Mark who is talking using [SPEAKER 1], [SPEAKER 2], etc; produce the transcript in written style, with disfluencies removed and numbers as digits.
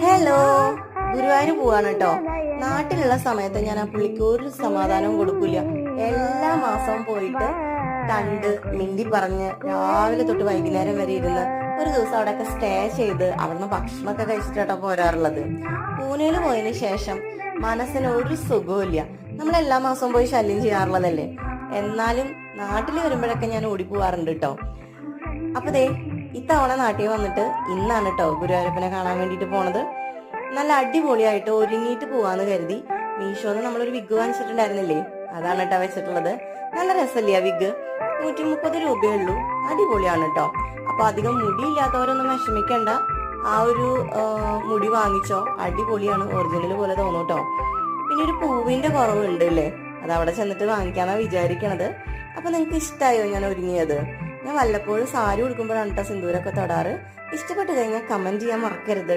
[SPEAKER 1] Hello, Guruvayur പോവാണ് കേട്ടോ. നാട്ടിലുള്ള സമയത്ത് ഞാൻ ആ പുള്ളിക്ക് ഒരു സമാധാനവും കൊടുക്കില്ല. എല്ലാ മാസവും പോയിട്ട് കണ്ട് മിണ്ടി പറഞ്ഞ് രാവിലെ തൊട്ട് വൈകുന്നേരം വരെ ഇരുന്ന് ഒരു ദിവസം അവിടെയൊക്കെ സ്റ്റേ ചെയ്ത് അവിടുന്ന് ഭക്ഷണമൊക്കെ കഴിച്ചിട്ടാട്ടോ പോരാറുള്ളത്. പൂനെയിൽ പോയതിനു ശേഷം മനസ്സിന് ഒരു സുഖവും. നമ്മൾ എല്ലാ മാസവും പോയി ശല്യം ചെയ്യാറുള്ളതല്ലേ, എന്നാലും നാട്ടിൽ വരുമ്പോഴൊക്കെ ഞാൻ ഓടിപ്പോവാറുണ്ട് കേട്ടോ. അപ്പൊ ദേ ഇത്തവണ നാട്ടിൽ വന്നിട്ട് ഇന്നാണ് കേട്ടോ ഗുരുവായൂരപ്പനെ കാണാൻ വേണ്ടിട്ട് പോണത്. നല്ല അടിപൊളിയായിട്ട് ഒരുങ്ങിയിട്ട് പോവാന്ന് കരുതി മീഷോന്ന് നമ്മളൊരു വിഗ് വാങ്ങിച്ചിട്ടുണ്ടായിരുന്നില്ലേ, അതാണ് കേട്ടോ വെച്ചിട്ടുള്ളത്. നല്ല രസമില്ല വിഗ്, 130 രൂപയേ ഉള്ളൂ. അടിപൊളിയാണ് കേട്ടോ. അപ്പൊ അധികം മുടിയില്ലാത്തവരൊന്നും വിഷമിക്കണ്ട, ആ ഒരു മുടി വാങ്ങിച്ചോ, അടിപൊളിയാണ്, ഒറിജിനൽ പോലെ തോന്നും കേട്ടോ. പിന്നെ ഒരു പൂവിന്റെ കുറവുണ്ട് അല്ലേ, അത് അവിടെ ചെന്നിട്ട് വാങ്ങിക്കാന്നാ വിചാരിക്കണത്. അപ്പൊ നിങ്ങൾക്ക് ഇഷ്ടമായോ ഞാൻ ഒരുങ്ങിയത്? ഞാൻ വല്ലപ്പോഴും സാരി ഉടുക്കുമ്പോഴാണ് കേട്ടോ സിന്ദൂരൊക്കെ തൊടാറ്. ഇഷ്ടപ്പെട്ട് കഴിഞ്ഞാൽ കമന്റ് ചെയ്യാൻ മറക്കരുത്.